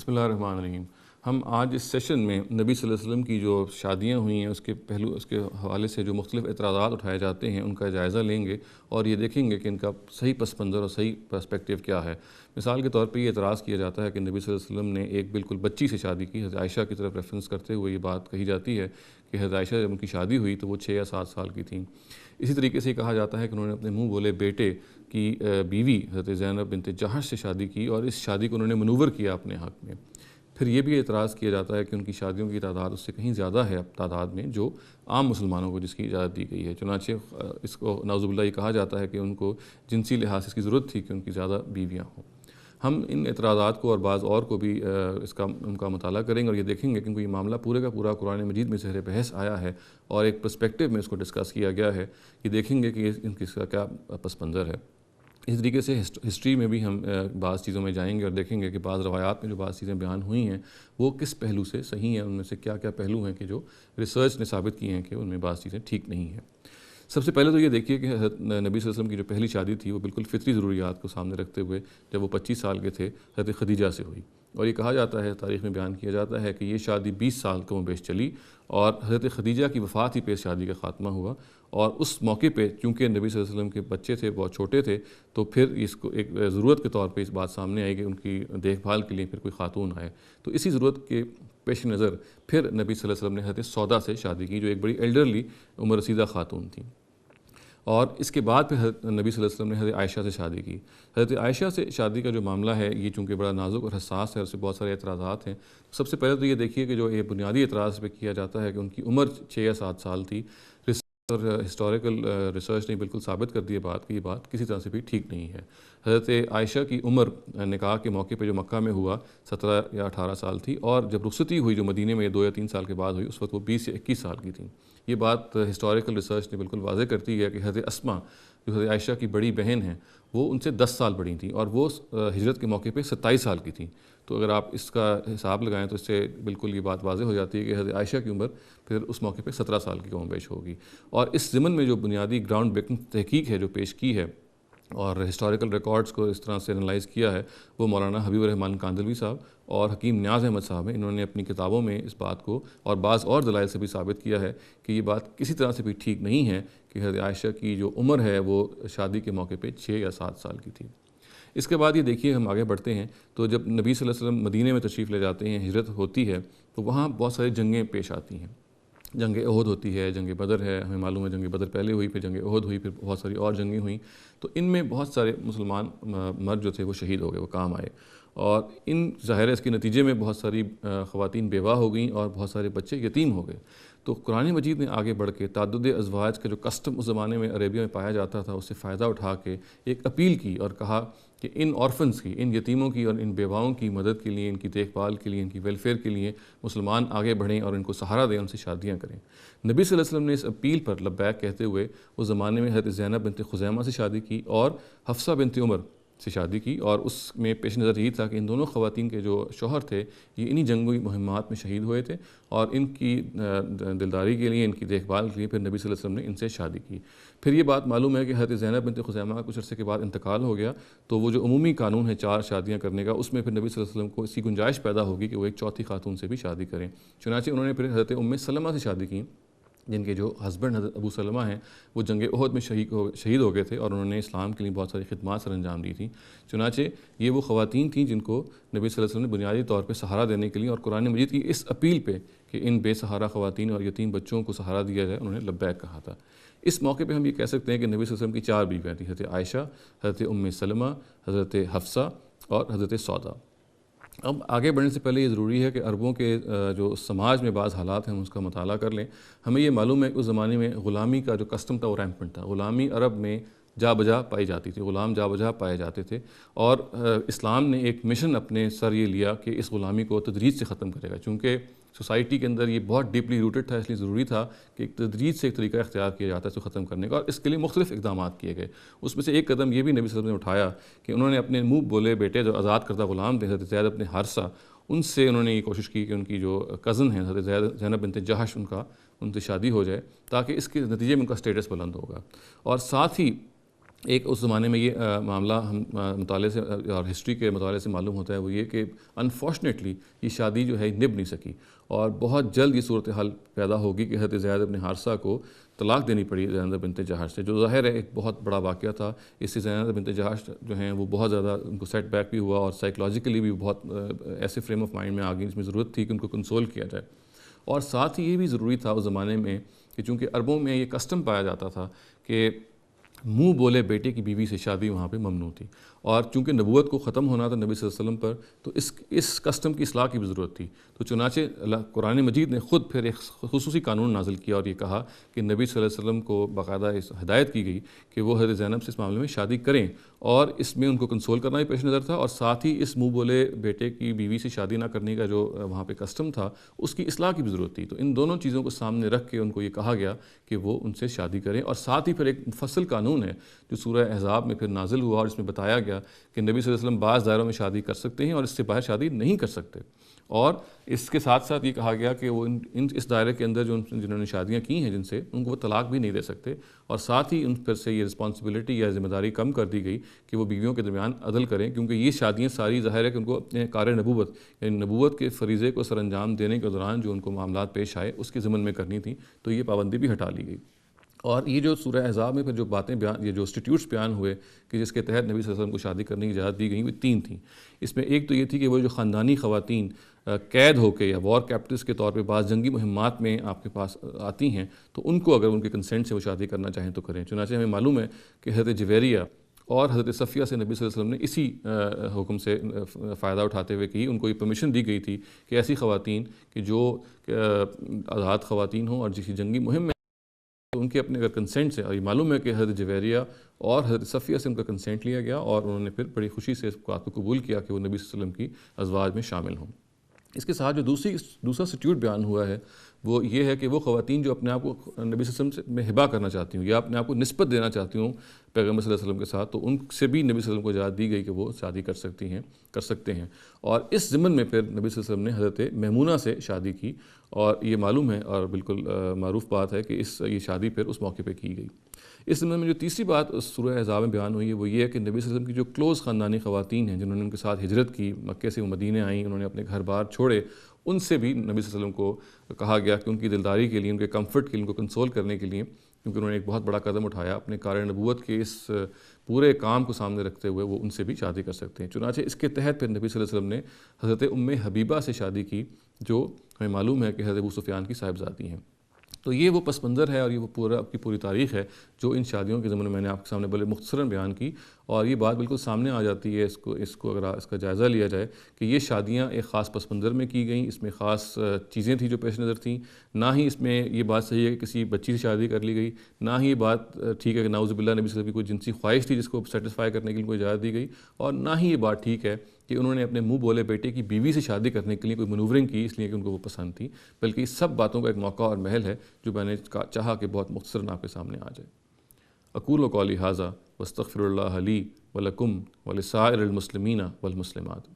بسم اللہ الرحمن الرحیم۔ ہم آج اس سیشن میں نبی صلی اللہ علیہ وسلم کی جو شادیاں ہوئی ہیں اس کے حوالے سے جو مختلف اعتراضات اٹھائے جاتے ہیں ان کا جائزہ لیں گے اور یہ دیکھیں گے کہ ان کا صحیح پس منظر اور صحیح پرسپیکٹیو کیا ہے۔ مثال کے طور پہ یہ اعتراض کیا جاتا ہے کہ نبی صلی اللہ علیہ وسلم نے ایک بالکل بچی سے شادی کی، حضرت عائشہ کی طرف ریفرنس کرتے ہوئے یہ بات کہی جاتی ہے کہ حضرت عائشہ جب ان کی شادی ہوئی تو وہ 6 یا 7 سال کی تھیں۔ اسی طریقے سے کہا جاتا ہے کہ انہوں نے اپنے منہ بولے بیٹے کی بیوی حضرت زینب بنت جہش سے شادی کی اور اس شادی کو انہوں نے منور کیا اپنے حق میں۔ پھر یہ بھی اعتراض کیا جاتا ہے کہ ان کی شادیوں کی تعداد اس سے کہیں زیادہ ہے تعداد میں جو عام مسلمانوں کو جس کی اجازت دی گئی ہے، چنانچہ اس کو نعوذ باللہ یہ کہا جاتا ہے کہ ان کو جنسی لحاظ سے اس کی ضرورت تھی کہ ان کی زیادہ بیویاں ہوں۔ ہم ان اعتراضات کو اور بعض اور کو بھی ان کا مطالعہ کریں گے اور یہ دیکھیں گے کہ یہ معاملہ پورے کا پورا قرآن مجید میں زیر بحث آیا ہے اور ایک پرسپیکٹیو میں اس کو ڈسکس کیا گیا ہے۔ یہ دیکھیں گے کہ ان کا کیا پس منظر ہے۔ اس طریقے سے ہسٹری میں بھی ہم بعض چیزوں میں جائیں گے اور دیکھیں گے کہ بعض روایات میں جو بعض چیزیں بیان ہوئی ہیں وہ کس پہلو سے صحیح ہیں، ان میں سے کیا کیا پہلو ہیں کہ جو ریسرچ نے ثابت کیے ہیں کہ ان میں بعض چیزیں ٹھیک نہیں ہیں۔ سب سے پہلے تو یہ دیکھیے کہ حضرت نبی صلی اللہ علیہ وسلم کی جو پہلی شادی تھی وہ بالکل فطری ضروریات کو سامنے رکھتے ہوئے جب وہ 25 سال کے تھے حضرت خدیجہ سے ہوئی، اور یہ کہا جاتا ہے، تاریخ میں بیان کیا جاتا ہے کہ یہ شادی 20 سال کم و بیش چلی اور حضرت خدیجہ کی وفات ہی پہ شادی کا خاتمہ ہوا۔ اور اس موقع پہ چونکہ نبی صلی اللہ علیہ وسلم کے بچے تھے، بہت چھوٹے تھے، تو پھر اس کو ایک ضرورت کے طور پہ اس بات سامنے آئی کہ ان کی دیکھ بھال کے لیے پھر کوئی خاتون آئے، تو اسی ضرورت کے پیش نظر پھر نبی صلی اللہ علیہ وسلم نے حضرت سودا سے شادی کی جو ایک بڑی ایلڈرلی عمر رسیدہ خاتون تھیں، اور اس کے بعد پھر حضرت نبی صلی اللہ علیہ وسلم نے حضرت عائشہ سے شادی کی۔ حضرت عائشہ سے شادی کا جو معاملہ ہے یہ چونکہ بڑا نازک اور حساس ہے اور اس سے بہت سارے اعتراضات ہیں۔ سب سے پہلے تو یہ دیکھیے کہ جو یہ بنیادی اعتراض پہ کیا جاتا ہے کہ ان کی عمر 6 یا 7 سال تھی، اور ہسٹوریکل ریسرچ نے بالکل ثابت کر دی ہے بات کہ یہ بات کسی طرح سے بھی ٹھیک نہیں ہے۔ حضرت عائشہ کی عمر نکاح کے موقع پہ جو مکہ میں ہوا 17 یا 18 سال تھی، اور جب رخصتی ہوئی جو مدینے میں 2 یا 3 سال کے بعد ہوئی اس وقت وہ 20 یا 21 سال کی تھیں۔ یہ بات ہسٹوریکل ریسرچ نے بالکل واضح کرتی ہے کہ حضرت اسماء جو حضرت عائشہ کی بڑی بہن ہیں وہ ان سے 10 سال بڑی تھیں اور وہ ہجرت کے موقع پہ 27 سال کی تھیں۔ تو اگر آپ اس کا حساب لگائیں تو اس سے بالکل یہ بات واضح ہو جاتی ہے کہ حضرت عائشہ کی عمر پھر اس موقع پہ 17 سال کی کم و بیش ہوگی۔ اور اس ضمن میں جو بنیادی گراؤنڈ بریکنگ تحقیق ہے جو پیش کی ہے اور ہسٹوریکل ریکارڈز کو اس طرح سے انالائز کیا ہے وہ مولانا حبیب الرحمن کاندھلوی صاحب اور حکیم نیاز احمد صاحب ہیں۔ انہوں نے اپنی کتابوں میں اس بات کو اور بعض اور دلائل سے بھی ثابت کیا ہے کہ یہ بات کسی طرح سے بھی ٹھیک نہیں ہے کہ حضرت عائشہ کی جو عمر ہے وہ شادی کے موقع پہ 6 یا 7 سال کی تھی۔ اس کے بعد یہ دیکھیے ہم آگے بڑھتے ہیں تو جب نبی صلی اللہ علیہ وسلم مدینے میں تشریف لے جاتے ہیں، ہجرت ہوتی ہے، تو وہاں بہت ساری جنگیں پیش آتی ہیں۔ جنگ احد ہوتی ہے، جنگ بدر ہے، ہمیں معلوم ہے جنگ بدر پہلے ہوئی، پھر جنگ احد ہوئی، پھر بہت ساری اور جنگیں ہوئیں، تو ان میں بہت سارے مسلمان مرد جو تھے وہ شہید ہو گئے، وہ کام آئے، اور ان ظاہر ہے اس کے نتیجے میں بہت ساری خواتین بیوہ ہو گئیں اور بہت سارے بچے یتیم ہو گئے۔ تو قرآن مجید نے آگے بڑھ کے تعدد ازواج کا جو کسٹم اس زمانے میں عربیہ میں پایا جاتا تھا اس سے فائدہ اٹھا کے ایک اپیل کی اور کہا کہ ان آرفنز کی، ان یتیموں کی اور ان بیواؤں کی مدد کے لیے، ان کی دیکھ بھال کے لیے، ان کی ویلفیئر کے لیے مسلمان آگے بڑھیں اور ان کو سہارا دیں، ان سے شادیاں کریں۔ نبی صلی اللہ علیہ وسلم نے اس اپیل پر لبیک کہتے ہوئے اس زمانے میں حضرت زینب بنت خزیمہ سے شادی کی اور حفصہ بنت عمر سے شادی کی، اور اس میں پیش نظر یہ تھا کہ ان دونوں خواتین کے جو شوہر تھے یہ انہی جنگی مہمات میں شہید ہوئے تھے، اور ان کی دلداری کے لیے، ان کی دیکھ بھال کے لیے پھر نبی صلی اللہ علیہ وسلم نے ان سے شادی کی۔ پھر یہ بات معلوم ہے کہ حضرت زینب بنت خزیمہ کا کچھ عرصے کے بعد انتقال ہو گیا، تو وہ جو عمومی قانون ہے 4 شادیاں کرنے کا، اس میں پھر نبی صلی اللہ علیہ وسلم کو اس کی گنجائش پیدا ہوگی کہ وہ ایک چوتھی خاتون سے بھی شادی کریں، چنانچہ انہوں نے پھر حضرت ام سلمہ سے شادی کی، جن کے جو ہسبینڈ حضرت ابو سلمہ ہیں وہ جنگ احد میں شہید ہو گئے تھے اور انہوں نے اسلام کے لیے بہت ساری خدمات سر انجام دی تھیں۔ چنانچہ یہ وہ خواتین تھیں جن کو نبی صلی اللہ علیہ وسلم نے بنیادی طور پہ سہارا دینے کے لیے اور قرآن مجید کی اس اپیل پہ کہ ان بے سہارا خواتین اور یتیم بچوں کو سہارا دیا جائے انہوں نے لبیک کہا تھا۔ اس موقع پہ ہم یہ کہہ سکتے ہیں کہ نبی صلی اللہ علیہ وسلم کی 4 بیویاں تھیں، حضرت عائشہ، حضرت ام سلمہ، حضرت حفصہ اور حضرت سودا۔ اب آگے بڑھنے سے پہلے یہ ضروری ہے کہ عربوں کے جو سماج میں بعض حالات ہیں ہم اس کا مطالعہ کر لیں۔ ہمیں یہ معلوم ہے کہ اس زمانے میں غلامی کا جو کسٹم تھا وہ ریمپنٹ تھا، غلامی عرب میں جا بجا پائی جاتی تھی، غلام جا بجا پائے جاتے تھے، اور اسلام نے ایک مشن اپنے سر یہ لیا کہ اس غلامی کو تدریج سے ختم کرے گا، چونکہ سوسائٹی کے اندر یہ بہت ڈیپلی روٹڈ تھا، اس لیے ضروری تھا کہ ایک تدریج سے ایک طریقہ اختیار کیا جاتا ہے اس کو ختم کرنے کا، اور اس کے لیے مختلف اقدامات کیے گئے۔ اس میں سے ایک قدم یہ بھی نبی صلی اللہ علیہ وسلم نے اٹھایا کہ انہوں نے اپنے منہ بولے بیٹے جو آزاد کردہ غلام تھے حضرت زید بن حارثہ، ان سے انہوں نے یہ کوشش کی کہ ان کی جو کزن ہیں حضرت زینب بنت جہش ان سے شادی ہو جائے، تاکہ اس کے نتیجے میں ان کا سٹیٹس بلند ہوگا، اور ساتھ ہی ایک اس زمانے میں یہ معاملہ ہم مطالعے سے اور ہسٹری کے مطالعے سے معلوم ہوتا ہے، وہ یہ کہ انفارچونیٹلی یہ شادی جو ہے نبھ نہیں سکی، اور بہت جلد یہ صورتحال پیدا ہوگی کہ حضرت زید بن حارثہ کو طلاق دینی پڑی زینب بنت جہش سے، جو ظاہر ہے ایک بہت بڑا واقعہ تھا۔ اس سے زینب بنت جہش جو ہیں وہ بہت زیادہ ان کو سیٹ بیک بھی ہوا، اور سائیکلوجیکلی بھی بہت ایسے فریم آف مائنڈ میں آ گئی جس میں ضرورت تھی کہ ان کو کنسول کیا جائے۔ اور ساتھ ہی یہ بھی ضروری تھا اس زمانے میں کہ چونکہ عربوں میں یہ کسٹم پایا جاتا تھا کہ منہ بولے بیٹے کی بیوی سے شادی وہاں پہ ممنوع تھی، اور چونکہ نبوت کو ختم ہونا تھا نبی صلی اللہ علیہ وسلم پر، تو اس کسٹم کی اصلاح کی بھی ضرورت تھی۔ تو چنانچہ قرآن مجید نے خود پھر ایک خصوصی قانون نازل کیا اور یہ کہا کہ نبی صلی اللہ علیہ وسلم کو باقاعدہ ہدایت کی گئی کہ وہ حضرت زینب سے اس معاملے میں شادی کریں، اور اس میں ان کو کنسول کرنا بھی پیش نظر تھا، اور ساتھ ہی اس منہ بولے بیٹے کی بیوی سے شادی نہ کرنے کا جو وہاں پہ کسٹم تھا اس کی اصلاح کی بھی ضرورت تھی۔ تو ان دونوں چیزوں کو سامنے رکھ کے ان کو یہ کہا گیا کہ وہ ان سے شادی کریں، اور ساتھ ہی پھر ایک مفصل قانون ہے جو سورہ احزاب میں پھر نازل ہوا، اور اس میں بتایا گیا کہ نبی صلی اللہ علیہ وسلم بعض دائروں میں شادی کر سکتے ہیں اور اس سے باہر شادی نہیں کر سکتے، اور اس کے ساتھ ساتھ یہ کہا گیا کہ وہ اس دائرے کے اندر جنہوں نے شادیاں کی ہیں جن سے، ان کو وہ طلاق بھی نہیں دے سکتے، اور ساتھ ہی ان پر سے یہ رسپانسبلٹی یا ذمہ داری کم کر دی گئی کہ وہ بیویوں کے درمیان عدل کریں، کیونکہ یہ شادیاں ساری ظاہر ہے کہ ان کو اپنے کار نبوت یعنی نبوت کے فریضے کو سر انجام دینے کے دوران جو ان کو معاملات پیش آئے اس کے ضمن میں کرنی تھی، تو یہ پابندی بھی ہٹا لی گئی۔ اور یہ جو سورہ احزاب میں پھر جو باتیں بیان، یہ جو انسٹیٹیوٹس بیان ہوئے کہ جس کے تحت نبی صلی اللہ علیہ وسلم کو شادی کرنے کی اجازت دی گئی، وہ 3 تھیں۔ اس میں ایک تو یہ تھی کہ وہ جو خاندانی خواتین قید ہو کے یا وار کیپٹوس کے طور پہ بعض جنگی مہمات میں آپ کے پاس آتی ہیں، تو ان کو اگر ان کے کنسنٹ سے وہ شادی کرنا چاہیں تو کریں۔ چنانچہ ہمیں معلوم ہے کہ حضرت جویریہ اور حضرت صفیہ سے نبی صلی اللہ علیہ وسلم نے اسی حکم سے فائدہ اٹھاتے ہوئے کی، ان کو یہ پرمیشن دی گئی تھی کہ ایسی خواتین کہ جو آزاد خواتین ہوں اور کسی جنگی مہم میں، تو ان کے اپنے اگر کنسنٹ سے، اور یہ معلوم ہے کہ حضرت جویریہ اور حضرت صفیہ سے ان کا کنسنٹ لیا گیا، اور انہوں نے پھر بڑی خوشی سے اس بات کو قبول کیا کہ وہ نبی صلی اللہ علیہ وسلم کی ازواج میں شامل ہوں۔ اس کے ساتھ جو دوسرا سٹیوٹ بیان ہوا ہے وہ یہ ہے کہ وہ خواتین جو اپنے آپ کو نبی صلی اللہ علیہ وسلم سے میں ہبہ کرنا چاہتی ہوں یا اپنے آپ کو نسبت دینا چاہتی ہوں پیغمبر صلی اللہ علیہ وسلم کے ساتھ، تو ان سے بھی نبی صلی اللہ علیہ وسلم کو اجازت دی گئی کہ وہ شادی کر سکتے ہیں۔ اور اس ضمن میں پھر نبی صلی اللہ علیہ وسلم نے حضرت میمونہ سے شادی کی، اور یہ معلوم ہے اور بالکل معروف بات ہے کہ یہ شادی پھر اس موقع پہ کی گئی۔ اس ضمن میں جو تیسری بات اس سورہ احزاب میں بیان ہوئی ہے وہ یہ ہے کہ نبی صلی اللہ علیہ وسلم کی جو کلوز خاندانی خواتین ہیں جنہوں نے ان کے ساتھ ہجرت کی، مکے سے وہ مدینے آئیں، انہوں نے اپنے گھر بار چھوڑے، ان سے بھی نبی صلی اللہ علیہ وسلم کو کہا گیا کہ ان کی دلداری کے لیے، ان کے کمفرٹ کے لیے، ان کو کنسول کرنے کے لیے، کیونکہ انہوں نے ایک بہت بڑا قدم اٹھایا اپنے کار نبوت کے اس پورے کام کو سامنے رکھتے ہوئے، وہ ان سے بھی شادی کر سکتے ہیں۔ چنانچہ اس کے تحت پھر نبی صلی اللہ علیہ وسلم نے حضرت ام حبیبہ سے شادی کی، جو ہمیں معلوم ہے کہ حضرت ابو سفیان کی صاحبزادی ہیں۔ تو یہ وہ پس منظر ہے اور یہ وہ پوری تاریخ ہے جو ان شادیوں کے ضمن میں نے آپ کے سامنے بڑے مختصراً بیان کی، اور یہ بات بالکل سامنے آ جاتی ہے اس کو اگر اس کا جائزہ لیا جائے کہ یہ شادیاں ایک خاص پس منظر میں کی گئیں، اس میں خاص چیزیں تھیں جو پیش نظر تھیں، نہ ہی اس میں یہ بات صحیح ہے کہ کسی بچی سے شادی کر لی گئی، نہ ہی یہ بات ٹھیک ہے کہ نعوذ باللہ نبی صلی اللہ علیہ وسلم کی کوئی جنسی خواہش تھی جس کو سیٹسفائی کرنے کے لیے کوئی اجازت دی گئی، اور نہ ہی یہ بات ٹھیک ہے کہ انہوں نے اپنے منہ بولے بیٹے کی بیوی سے شادی کرنے کے لیے کوئی منورنگ کی اس لیے کہ ان کو وہ پسند تھی، بلکہ اس سب باتوں کا ایک موقع اور محل ہے جو میں نے چاہا کہ بہت مختصراً آپ کے سامنے آ جائے۔ اقول قولی ھذا واستغفر اللہ لی ولکم ولسائر المسلمین والمسلمات۔